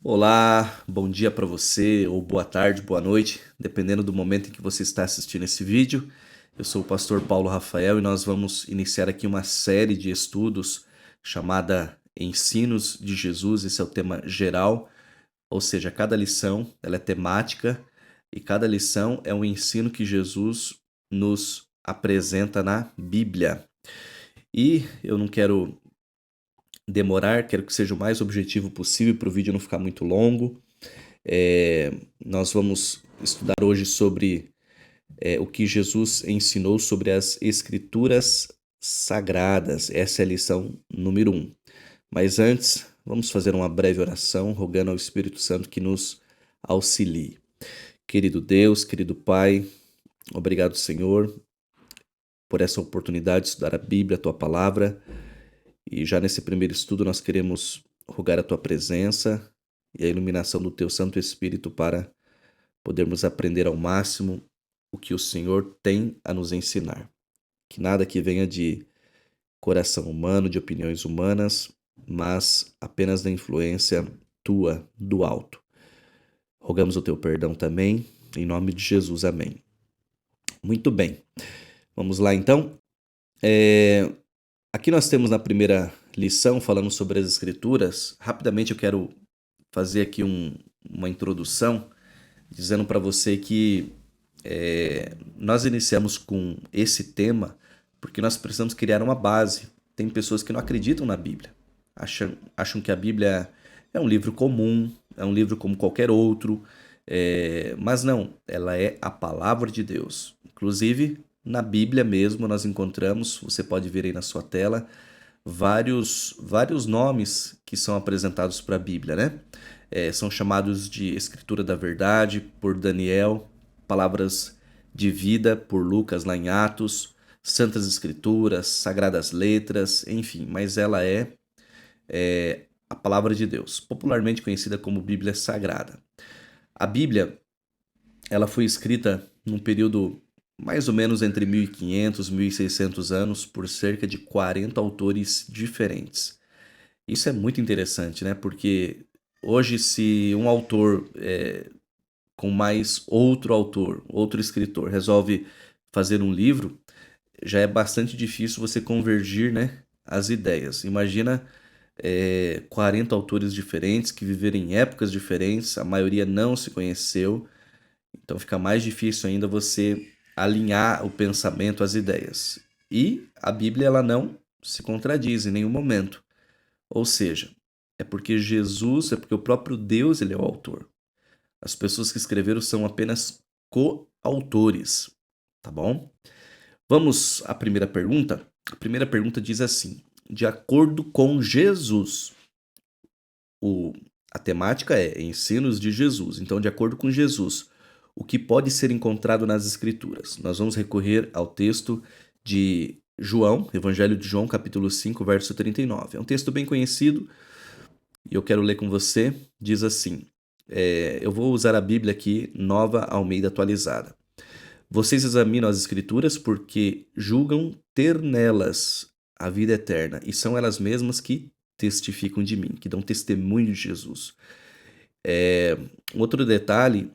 Olá, bom dia para você, ou boa tarde, boa noite, dependendo do momento em que você está assistindo esse vídeo. Eu sou o pastor Paulo Rafael e nós vamos iniciar aqui uma série de estudos chamada Ensinos de Jesus. Esse é o tema geral, ou seja, cada lição ela é temática e cada lição é um ensino que Jesus nos apresenta na Bíblia. E eu não quero demorar, quero que seja o mais objetivo possível para o vídeo não ficar muito longo. Nós vamos estudar hoje sobre o que Jesus ensinou sobre as Escrituras Sagradas. Essa é a lição número 1. Mas antes, vamos fazer uma breve oração, rogando ao Espírito Santo que nos auxilie. Querido Deus, querido Pai, obrigado, Senhor, por essa oportunidade de estudar a Bíblia, a Tua Palavra. E já nesse primeiro estudo nós queremos rogar a Tua presença e a iluminação do Teu Santo Espírito para podermos aprender ao máximo o que o Senhor tem a nos ensinar. Que nada que venha de coração humano, de opiniões humanas, mas apenas da influência tua, do alto. Rogamos o teu perdão também, em nome de Jesus, amém. Muito bem, vamos lá então. Aqui nós temos na primeira lição, falando sobre as Escrituras. Rapidamente eu quero fazer aqui uma introdução, dizendo para você que nós iniciamos com esse tema porque nós precisamos criar uma base. Tem pessoas que não acreditam na Bíblia, acham que a Bíblia é um livro comum, é um livro como qualquer outro, mas não, ela é a palavra de Deus. Inclusive, na Bíblia mesmo nós encontramos, você pode ver aí na sua tela, vários nomes que são apresentados para a Bíblia, né? São chamados de Escritura da Verdade por Daniel, palavras de vida por Lucas lá em Atos, Santas Escrituras, Sagradas Letras, enfim, mas ela é a palavra de Deus, popularmente conhecida como Bíblia Sagrada. A Bíblia, ela foi escrita num período mais ou menos entre 1500 e 1600 anos por cerca de 40 autores diferentes. Isso é muito interessante, né? Porque hoje, se um autor com mais outro autor, outro escritor, resolve fazer um livro, já é bastante difícil você convergir, né, as ideias. Imagina 40 autores diferentes que viveram em épocas diferentes, a maioria não se conheceu, então fica mais difícil ainda você alinhar o pensamento às ideias. E a Bíblia ela não se contradiz em nenhum momento. Ou seja, é porque o próprio Deus ele é o autor. As pessoas que escreveram são apenas coautores, tá bom? Vamos à primeira pergunta? A primeira pergunta diz assim: de acordo com Jesus, o, a temática é ensinos de Jesus. Então, de acordo com Jesus, o que pode ser encontrado nas Escrituras? Nós vamos recorrer ao texto de João, Evangelho de João, capítulo 5, verso 39. É um texto bem conhecido e eu quero ler com você. Diz assim: eu vou usar a Bíblia aqui, Nova Almeida Atualizada. Vocês examinam as Escrituras porque julgam ter nelas a vida eterna, e são elas mesmas que testificam de mim, que dão testemunho de Jesus. Um outro detalhe,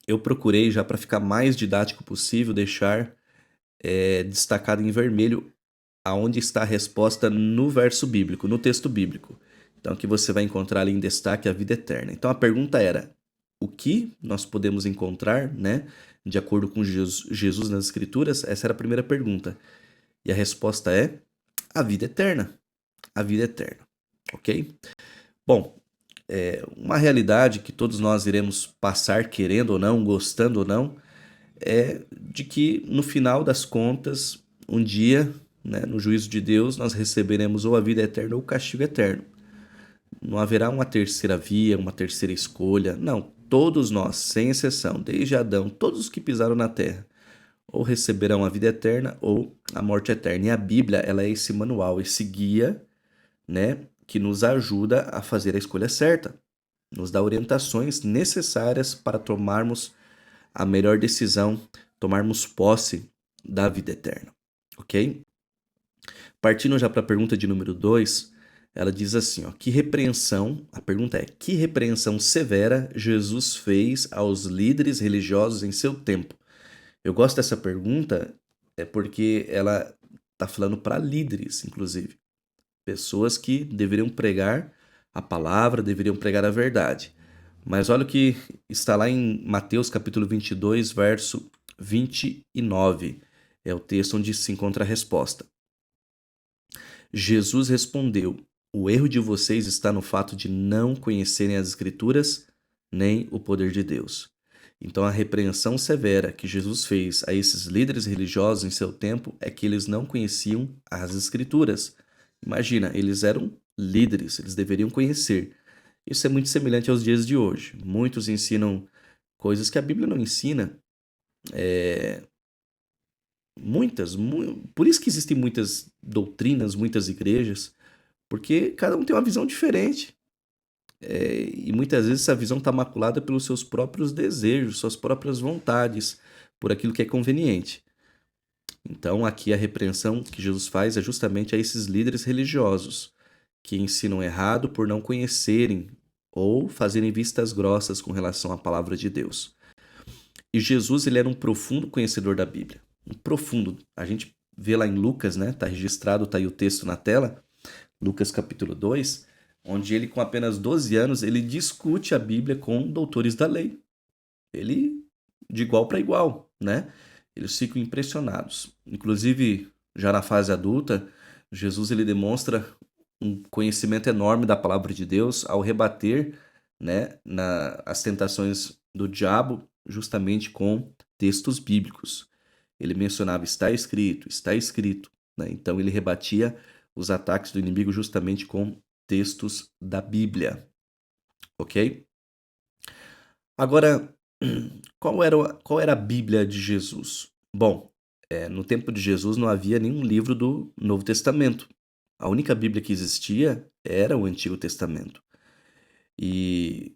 eu procurei já para ficar mais didático possível, deixar destacado em vermelho aonde está a resposta no verso bíblico, no texto bíblico. Então aqui você vai encontrar ali em destaque a vida eterna. Então a pergunta era: o que nós podemos encontrar, né, de acordo com Jesus nas Escrituras? Essa era a primeira pergunta. E a resposta é a vida eterna. A vida eterna, ok? Bom, uma realidade que todos nós iremos passar, querendo ou não, gostando ou não, é de que no final das contas, um dia, né, no juízo de Deus, nós receberemos ou a vida eterna ou o castigo eterno. Não haverá uma terceira via, uma terceira escolha. Não, todos nós, sem exceção, desde Adão, todos os que pisaram na terra, ou receberão a vida eterna ou a morte eterna. E a Bíblia, ela é esse manual, esse guia, né, que nos ajuda a fazer a escolha certa. Nos dá orientações necessárias para tomarmos a melhor decisão, tomarmos posse da vida eterna, ok? Partindo já para a pergunta de número 2, Ela diz assim, ó, a pergunta é, que repreensão severa Jesus fez aos líderes religiosos em seu tempo? Eu gosto dessa pergunta porque ela está falando para líderes, inclusive. Pessoas que deveriam pregar a palavra, deveriam pregar a verdade. Mas olha o que está lá em Mateus capítulo 22, verso 29. É o texto onde se encontra a resposta. Jesus respondeu: o erro de vocês está no fato de não conhecerem as Escrituras nem o poder de Deus. Então, a repreensão severa que Jesus fez a esses líderes religiosos em seu tempo é que eles não conheciam as Escrituras. Imagina, eles eram líderes, eles deveriam conhecer. Isso é muito semelhante aos dias de hoje. Muitos ensinam coisas que a Bíblia não ensina. Por isso que existem muitas doutrinas, muitas igrejas, porque cada um tem uma visão diferente. E muitas vezes essa visão está maculada pelos seus próprios desejos, suas próprias vontades, por aquilo que é conveniente. Então, aqui a repreensão que Jesus faz é justamente a esses líderes religiosos que ensinam errado por não conhecerem ou fazerem vistas grossas com relação à palavra de Deus. E Jesus, ele era um profundo conhecedor da Bíblia. Um profundo. A gente vê lá em Lucas, né? Está registrado, está aí o texto na tela. Lucas capítulo 2, onde ele, com apenas 12 anos, ele discute a Bíblia com doutores da lei. Ele, de igual para igual, né? Eles ficam impressionados. Inclusive, já na fase adulta, Jesus ele demonstra um conhecimento enorme da palavra de Deus ao rebater, né, as tentações do diabo justamente com textos bíblicos. Ele mencionava está escrito, né? Então ele rebatia os ataques do inimigo justamente com textos da Bíblia, ok? Agora, qual era a Bíblia de Jesus? Bom, no tempo de Jesus não havia nenhum livro do Novo Testamento. A única Bíblia que existia era o Antigo Testamento. E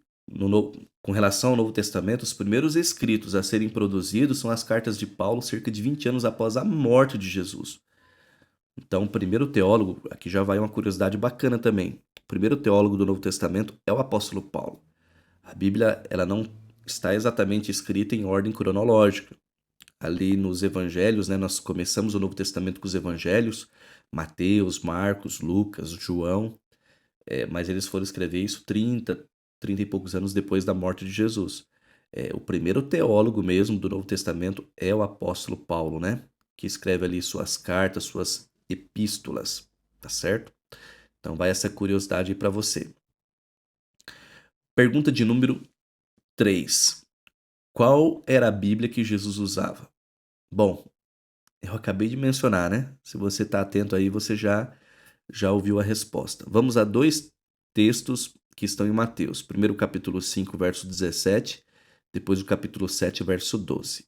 com relação ao Novo Testamento, os primeiros escritos a serem produzidos são as cartas de Paulo, cerca de 20 anos após a morte de Jesus. Então, o primeiro teólogo, aqui já vai uma curiosidade bacana também. O primeiro teólogo do Novo Testamento é o apóstolo Paulo. A Bíblia, ela não está exatamente escrita em ordem cronológica. Ali nos evangelhos, né, nós começamos o Novo Testamento com os evangelhos, Mateus, Marcos, Lucas, João, mas eles foram escrever isso 30 e poucos anos depois da morte de Jesus. O primeiro teólogo mesmo do Novo Testamento é o apóstolo Paulo, né? Que escreve ali suas cartas, suas epístolas, tá certo? Então vai essa curiosidade aí para você. Pergunta de número 3. Qual era a Bíblia que Jesus usava? Bom, eu acabei de mencionar, né? Se você está atento aí, você já ouviu a resposta. Vamos a dois textos que estão em Mateus. Primeiro, capítulo 5, verso 17, depois o capítulo 7, verso 12.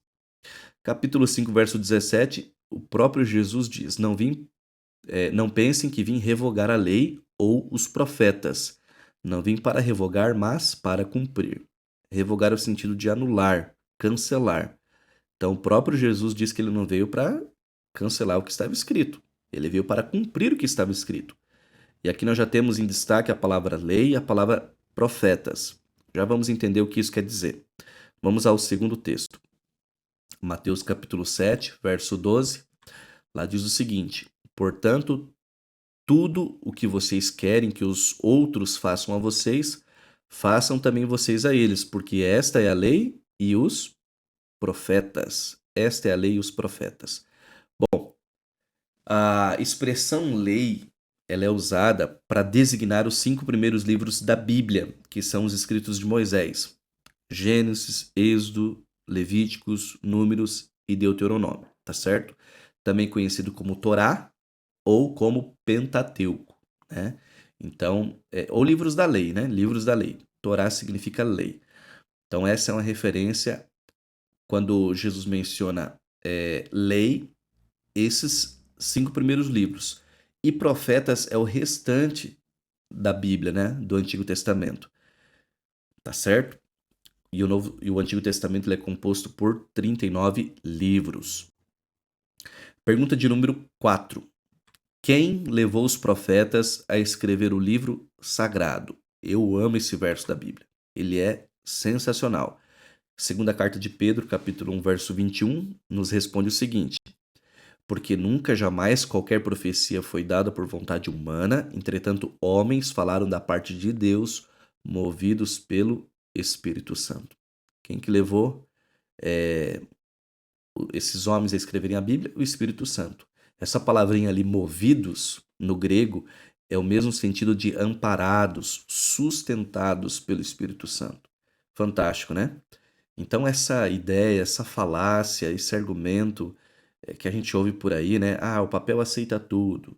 Capítulo 5, verso 17, o próprio Jesus diz: não pensem que vim revogar a lei ou os profetas. Não vim para revogar, mas para cumprir. Revogar é o sentido de anular, cancelar. Então, o próprio Jesus diz que ele não veio para cancelar o que estava escrito. Ele veio para cumprir o que estava escrito. E aqui nós já temos em destaque a palavra lei e a palavra profetas. Já vamos entender o que isso quer dizer. Vamos ao segundo texto. Mateus capítulo 7, verso 12. Lá diz o seguinte: portanto, tudo o que vocês querem que os outros façam a vocês, façam também vocês a eles, porque esta é a lei e os profetas. Esta é a lei e os profetas. Bom, a expressão lei, ela é usada para designar os 5 primeiros livros da Bíblia, que são os escritos de Moisés: Gênesis, Êxodo, Levíticos, Números e Deuteronômio, tá certo? Também conhecido como Torá ou como Pentateuco, né? Então, ou livros da lei, né? Livros da lei. Torá significa lei. Então, essa é uma referência quando Jesus menciona lei, esses 5 primeiros livros. E profetas é o restante da Bíblia, né? Do Antigo Testamento. Tá certo? E o Antigo Testamento ele é composto por 39 livros. Pergunta de número 4. Quem levou os profetas a escrever o livro sagrado? Eu amo esse verso da Bíblia. Ele é sensacional. Segunda carta de Pedro, capítulo 1, verso 21, nos responde o seguinte: porque nunca jamais qualquer profecia foi dada por vontade humana, entretanto homens falaram da parte de Deus, movidos pelo Espírito Santo. Quem que levou esses homens a escreverem a Bíblia? O Espírito Santo. Essa palavrinha ali, movidos, no grego, é o mesmo sentido de amparados, sustentados pelo Espírito Santo. Fantástico, né? Então, essa ideia, essa falácia, esse argumento que a gente ouve por aí, né? Ah, o papel aceita tudo.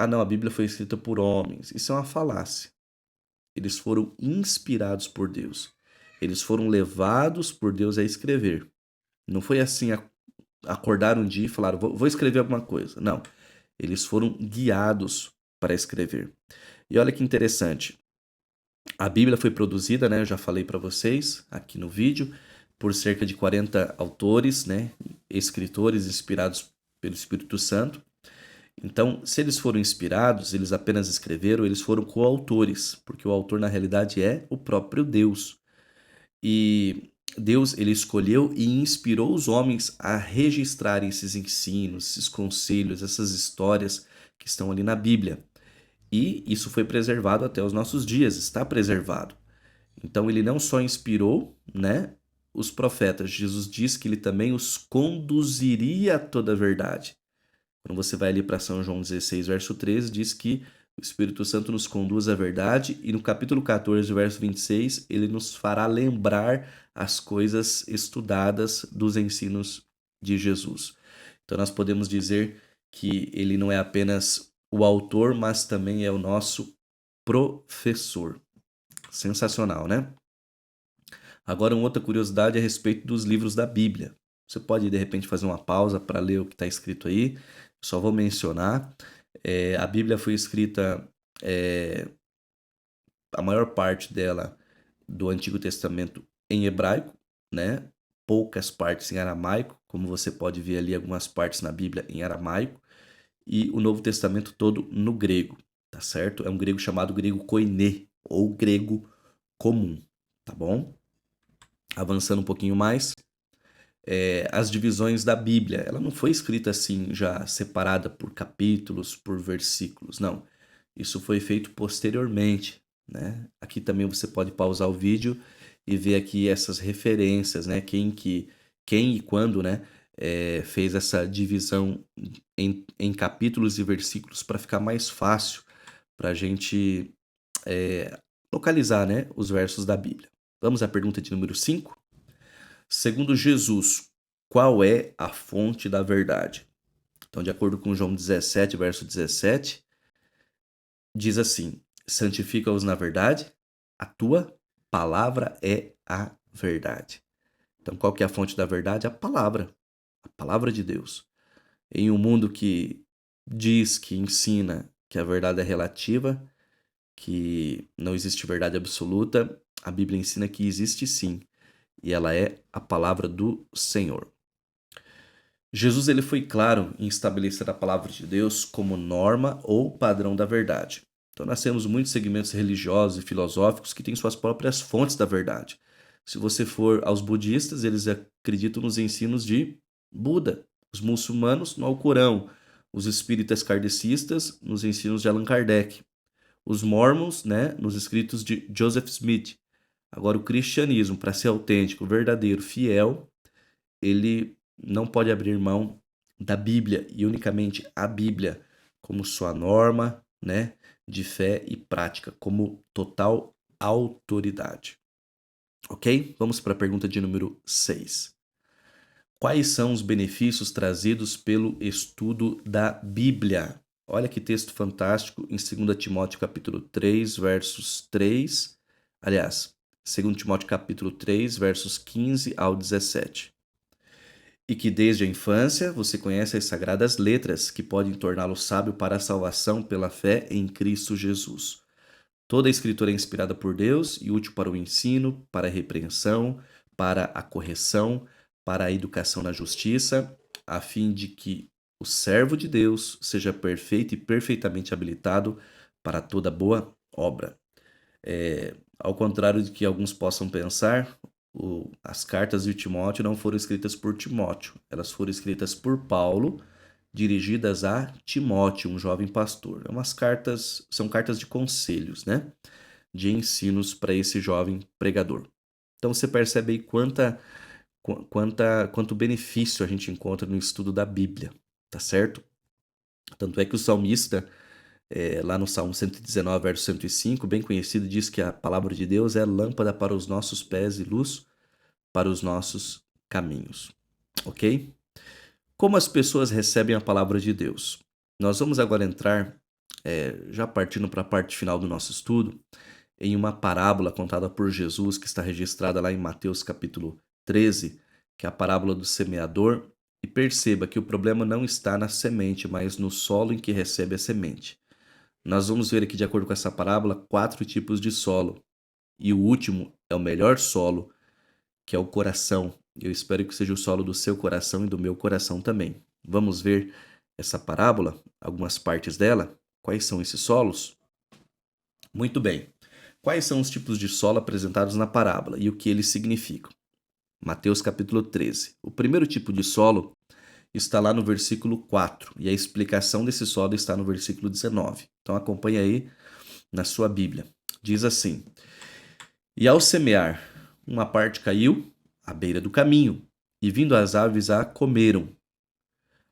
Não, a Bíblia foi escrita por homens. Isso é uma falácia. Eles foram inspirados por Deus. Eles foram levados por Deus a escrever. Não foi assim, acordar um dia e falaram, vou escrever alguma coisa. Não. Eles foram guiados para escrever. E olha que interessante. A Bíblia foi produzida, né? Eu já falei para vocês aqui no vídeo, por cerca de 40 autores, né? Escritores inspirados pelo Espírito Santo. Então, se eles foram inspirados, eles apenas escreveram, eles foram coautores, porque o autor na realidade é o próprio Deus. E Deus, ele escolheu e inspirou os homens a registrarem esses ensinos, esses conselhos, essas histórias que estão ali na Bíblia. E isso foi preservado até os nossos dias, está preservado. Então ele não só inspirou, né, os profetas, Jesus diz que ele também os conduziria a toda a verdade. Quando você vai ali para São João 16, verso 13, diz que o Espírito Santo nos conduz à verdade, e no capítulo 14, verso 26, ele nos fará lembrar as coisas estudadas dos ensinos de Jesus. Então nós podemos dizer que ele não é apenas o autor, mas também é o nosso professor. Sensacional, né? Agora, uma outra curiosidade a respeito dos livros da Bíblia. Você pode, de repente, fazer uma pausa para ler o que está escrito aí. Só vou mencionar. A Bíblia foi escrita, a maior parte dela, do Antigo Testamento, em hebraico, né? Poucas partes em aramaico, como você pode ver ali algumas partes na Bíblia em aramaico, e o Novo Testamento todo no grego, tá certo? É um grego chamado grego koiné, ou grego comum, tá bom? Avançando um pouquinho mais, as divisões da Bíblia, ela não foi escrita assim, já separada por capítulos, por versículos, não. Isso foi feito posteriormente, né? Aqui também você pode pausar o vídeo e ver aqui essas referências, né? Quem e quando, né? Fez essa divisão em capítulos e versículos para ficar mais fácil para a gente localizar, né? Os versos da Bíblia. Vamos à pergunta de número 5. Segundo Jesus, qual é a fonte da verdade? Então, de acordo com João 17, verso 17, diz assim: santifica-os na verdade, a tua palavra é a verdade. Então, qual que é a fonte da verdade? A palavra de Deus. Em um mundo que diz, que ensina que a verdade é relativa, que não existe verdade absoluta, a Bíblia ensina que existe sim, e ela é a palavra do Senhor. Jesus ele foi claro em estabelecer a palavra de Deus como norma ou padrão da verdade. Então nós temos muitos segmentos religiosos e filosóficos que têm suas próprias fontes da verdade. Se você for aos budistas, eles acreditam nos ensinos de Buda, os muçulmanos no Alcorão, os espíritas kardecistas nos ensinos de Allan Kardec, os mormons, né, nos escritos de Joseph Smith. Agora o cristianismo, para ser autêntico, verdadeiro, fiel, ele não pode abrir mão da Bíblia e unicamente a Bíblia como sua norma, né, de fé e prática, como total autoridade. Ok? Vamos para a pergunta de número 6. Quais são os benefícios trazidos pelo estudo da Bíblia? Olha que texto fantástico em 2 Timóteo capítulo 3, versos 3. Aliás, 2 Timóteo capítulo 3, versos 15 ao 17. E que desde a infância você conhece as sagradas letras que podem torná-lo sábio para a salvação pela fé em Cristo Jesus. Toda a escritura é inspirada por Deus e útil para o ensino, para a repreensão, para a correção, para a educação na justiça, a fim de que o servo de Deus seja perfeito e perfeitamente habilitado para toda boa obra. Ao contrário de que alguns possam pensar, as cartas de Timóteo não foram escritas por Timóteo, elas foram escritas por Paulo, dirigidas a Timóteo, um jovem pastor. São cartas de conselhos, né? De ensinos para esse jovem pregador. Então você percebe aí quanto benefício a gente encontra no estudo da Bíblia, tá certo? Tanto é que o salmista, lá no Salmo 119, verso 105, bem conhecido, diz que a palavra de Deus é lâmpada para os nossos pés e luz para os nossos caminhos, ok? Como as pessoas recebem a palavra de Deus? Nós vamos agora entrar, já partindo para a parte final do nosso estudo, em uma parábola contada por Jesus, que está registrada lá em Mateus capítulo 13, que é a parábola do semeador. E perceba que o problema não está na semente, mas no solo em que recebe a semente. Nós vamos ver aqui, de acordo com essa parábola, 4 tipos de solo. E o último é o melhor solo, que é o coração. Eu espero que seja o solo do seu coração e do meu coração também. Vamos ver essa parábola, algumas partes dela. Quais são esses solos? Muito bem. Quais são os tipos de solo apresentados na parábola e o que eles significam? Mateus capítulo 13. O primeiro tipo de solo está lá no versículo 4 e a explicação desse solo está no versículo 19. Então acompanhe aí na sua Bíblia. Diz assim: E ao semear, uma parte caiu à beira do caminho, e vindo as aves a comeram.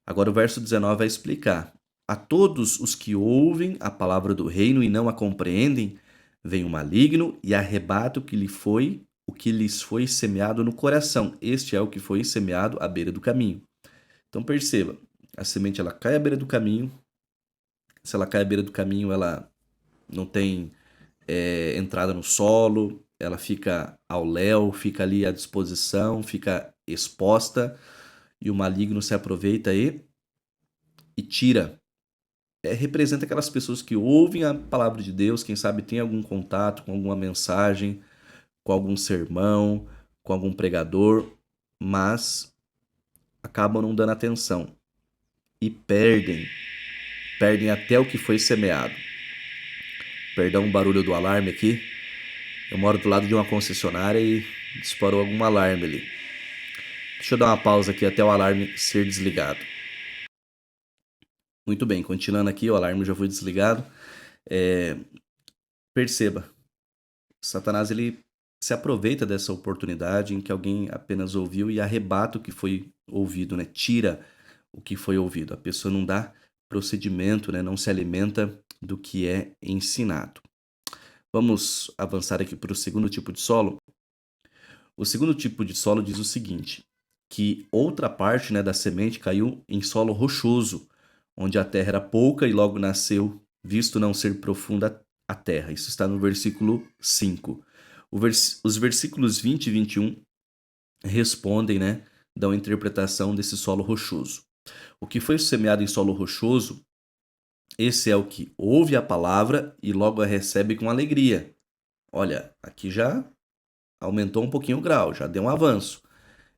Agora o verso 19 vai explicar: A todos os que ouvem a palavra do reino e não a compreendem, vem o maligno e arrebata o que lhes foi semeado no coração. Este é o que foi semeado à beira do caminho. Então perceba, a semente ela cai à beira do caminho. Se ela cai à beira do caminho, ela não tem entrada no solo, ela fica ao léu, fica ali à disposição, fica exposta, e o maligno se aproveita e tira. Representa aquelas pessoas que ouvem a palavra de Deus, quem sabe tem algum contato com alguma mensagem, com algum sermão, com algum pregador, mas acabam não dando atenção e perdem até o que foi semeado. Perdão o barulho do alarme aqui. Eu moro do lado de uma concessionária e disparou algum alarme ali. Deixa eu dar uma pausa aqui até o alarme ser desligado. Muito bem, continuando aqui, o alarme já foi desligado. Perceba, Satanás ele se aproveita dessa oportunidade em que alguém apenas ouviu e arrebata o que foi ouvido, né? Tira o que foi ouvido. A pessoa não dá procedimento, né? Não se alimenta do que é ensinado. Vamos avançar aqui para o segundo tipo de solo. O segundo tipo de solo diz o seguinte, que outra parte, né, da semente caiu em solo rochoso, onde a terra era pouca e logo nasceu, visto não ser profunda a terra. Isso está no versículo 5. Os versículos 20 e 21 respondem, né, dão a interpretação desse solo rochoso. O que foi semeado em solo rochoso, esse é o que ouve a palavra e logo a recebe com alegria. Olha, aqui já aumentou um pouquinho o grau, já deu um avanço.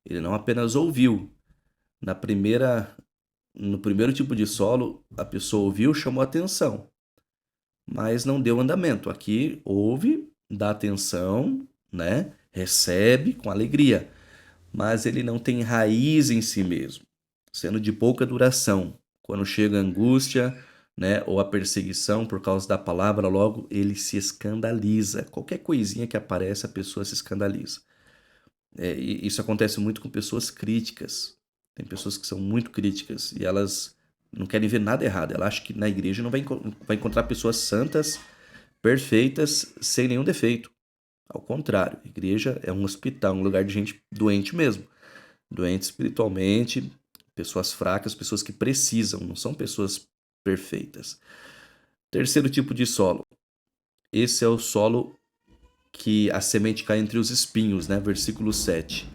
Ele não apenas ouviu. No primeiro tipo de solo, a pessoa ouviu, chamou atenção, mas não deu andamento. Aqui ouve, dá atenção, né? Recebe com alegria, mas ele não tem raiz em si mesmo, sendo de pouca duração. Quando chega a angústia, né, ou a perseguição por causa da palavra, logo ele se escandaliza. Qualquer coisinha que aparece, a pessoa se escandaliza. E isso acontece muito com pessoas críticas. Tem pessoas que são muito críticas e elas não querem ver nada errado. Ela acha que na igreja não vai encontrar pessoas santas, perfeitas, sem nenhum defeito. Ao contrário, a igreja é um hospital, um lugar de gente doente mesmo. Doente espiritualmente, pessoas fracas, pessoas que precisam, não são pessoas perfeitas. Terceiro tipo de solo. Esse é o solo que a semente cai entre os espinhos, né? Versículo 7.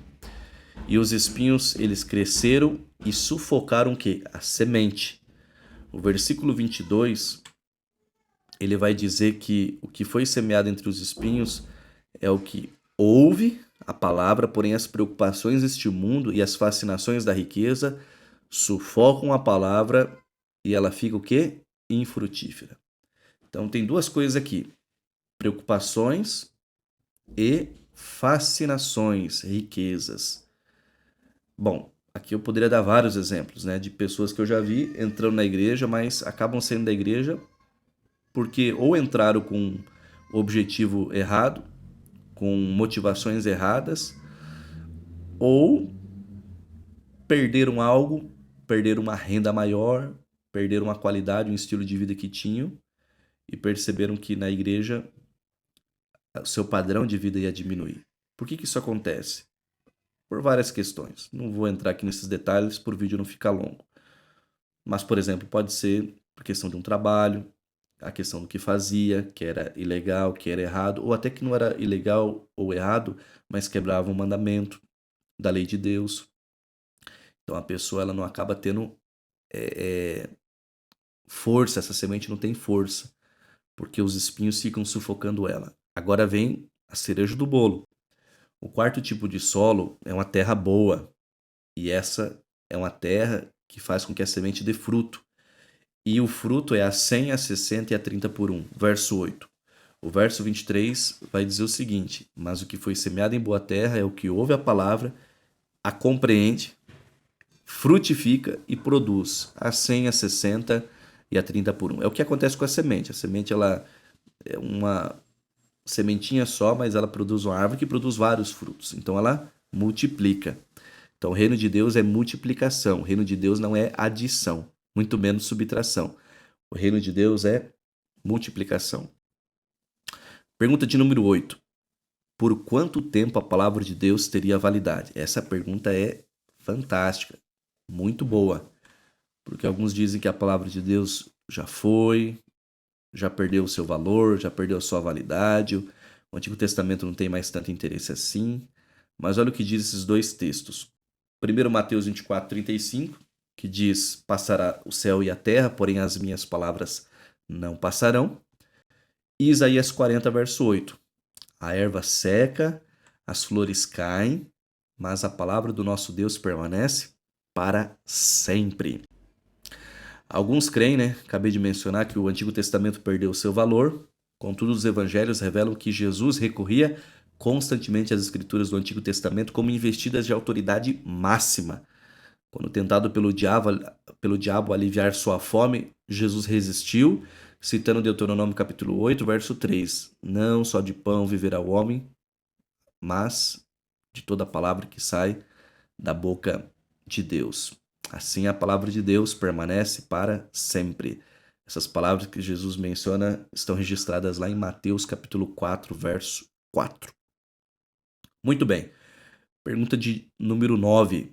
E os espinhos, eles cresceram e sufocaram o quê? A semente. O versículo 22, ele vai dizer que o que foi semeado entre os espinhos é o que ouve a palavra, porém as preocupações deste mundo e as fascinações da riqueza sufocam a palavra e ela fica o quê? Infrutífera. Então tem duas coisas aqui: preocupações e fascinações, riquezas. Bom, aqui eu poderia dar vários exemplos, né, de pessoas que eu já vi entrando na igreja, mas acabam saindo da igreja porque ou entraram com o objetivo errado, com motivações erradas, ou perderam algo, perderam uma renda maior, perderam uma qualidade, um estilo de vida que tinham e perceberam que na igreja o seu padrão de vida ia diminuir. Por que isso acontece? Por várias questões. Não vou entrar aqui nesses detalhes por vídeo não ficar longo. Mas, por exemplo, pode ser por questão de um trabalho, a questão do que fazia, que era ilegal, que era errado, ou até que não era ilegal ou errado, mas quebrava um mandamento da lei de Deus. Então a pessoa ela não acaba tendo força, essa semente não tem força, porque os espinhos ficam sufocando ela. Agora vem a cereja do bolo. O quarto tipo de solo é uma terra boa, e essa é uma terra que faz com que a semente dê fruto. E o fruto é a 100, a 60 e a 30 por 1. Verso 8. O verso 23 vai dizer o seguinte: mas o que foi semeado em boa terra é o que ouve a palavra, a compreende, frutifica e produz a 100, a 60 e a 30 por 1. É o que acontece com a semente. A semente ela é uma sementinha só, mas ela produz uma árvore que produz vários frutos. Então ela multiplica. Então o reino de Deus é multiplicação. O reino de Deus não é adição, muito menos subtração. O reino de Deus é multiplicação. Pergunta de número 8. Por quanto tempo a palavra de Deus teria validade? Essa pergunta é fantástica, muito boa, porque alguns dizem que a palavra de Deus já foi, já perdeu o seu valor, já perdeu a sua validade, o Antigo Testamento não tem mais tanto interesse assim. Mas olha o que diz esses dois textos. Primeiro Mateus 24, 35, que diz: passará o céu e a terra, porém as minhas palavras não passarão. E Isaías 40, verso 8. A erva seca, as flores caem, mas a palavra do nosso Deus permanece para sempre. Alguns creem, né? Acabei de mencionar que o Antigo Testamento perdeu seu valor, contudo os evangelhos revelam que Jesus recorria constantemente às escrituras do Antigo Testamento como investidas de autoridade máxima. Quando tentado pelo diabo aliviar sua fome, Jesus resistiu, citando Deuteronômio capítulo 8, verso 3. Não só de pão viverá o homem, mas de toda a palavra que sai da boca de Deus. Assim a palavra de Deus permanece para sempre. Essas palavras que Jesus menciona estão registradas lá em Mateus capítulo 4, verso 4. Muito bem. Pergunta de número 9.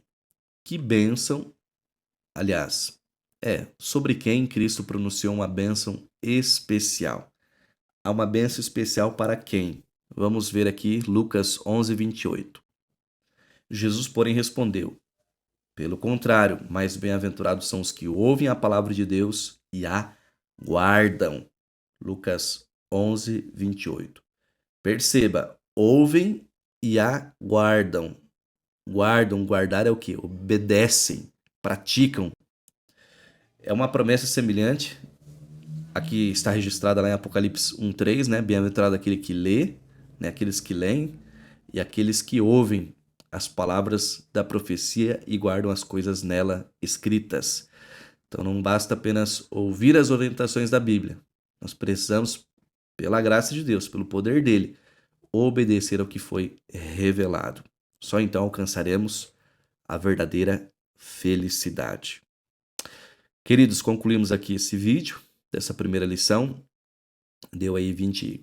Que bênção, aliás, sobre quem Cristo pronunciou uma bênção especial? Há uma bênção especial para quem? Vamos ver aqui Lucas 11, 28. Jesus, porém, respondeu: pelo contrário, mais bem-aventurados são os que ouvem a palavra de Deus e a guardam. Lucas 11, 28. Perceba, ouvem e a guardam. Guardam, guardar é o quê? Obedecem, praticam. É uma promessa semelhante. Aqui está registrada lá em Apocalipse 1:3, né? Bem-aventurado aquele que lê, né? Aqueles que leem e aqueles que ouvem as palavras da profecia e guardam as coisas nela escritas. Então não basta apenas ouvir as orientações da Bíblia. Nós precisamos, pela graça de Deus, pelo poder dele, obedecer ao que foi revelado. Só então alcançaremos a verdadeira felicidade. Queridos, concluímos aqui esse vídeo dessa primeira lição. Deu aí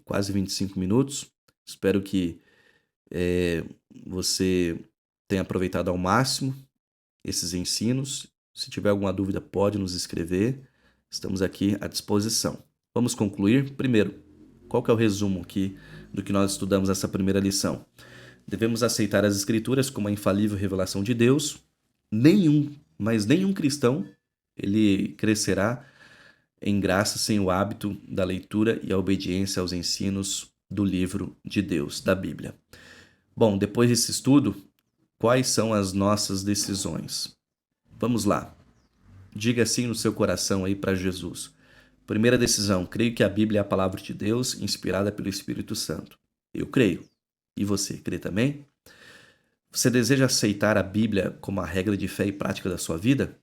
quase 25 minutos. Espero que você tenha aproveitado ao máximo esses ensinos. Se tiver alguma dúvida, pode nos escrever. Estamos aqui à disposição. Vamos concluir. Primeiro, qual que é o resumo aqui do que nós estudamos nessa primeira lição? Devemos aceitar as Escrituras como a infalível revelação de Deus. Nenhum cristão, ele crescerá em graça sem o hábito da leitura e a obediência aos ensinos do livro de Deus, da Bíblia. Bom, depois desse estudo, quais são as nossas decisões? Vamos lá. diga assim no seu coração aí para Jesus. Primeira decisão, creio que a Bíblia é a palavra de Deus, inspirada pelo Espírito Santo. Eu creio. E você, crê também? Você deseja aceitar a Bíblia como a regra de fé e prática da sua vida?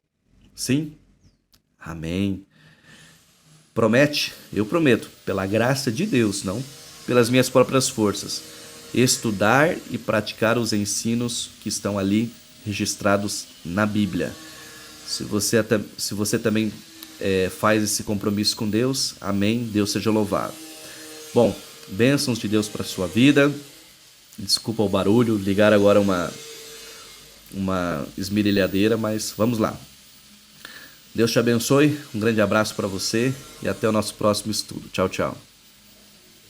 Sim? Amém. Promete? Eu prometo, pela graça de Deus, não pelas minhas próprias forças, estudar e praticar os ensinos que estão ali registrados na Bíblia. Se você também faz esse compromisso com Deus, amém, Deus seja louvado. Bom, bênçãos de Deus para a sua vida. Desculpa o barulho, ligar agora uma esmerilhadeira, mas vamos lá. Deus te abençoe, um grande abraço para você e até o nosso próximo estudo. Tchau, tchau.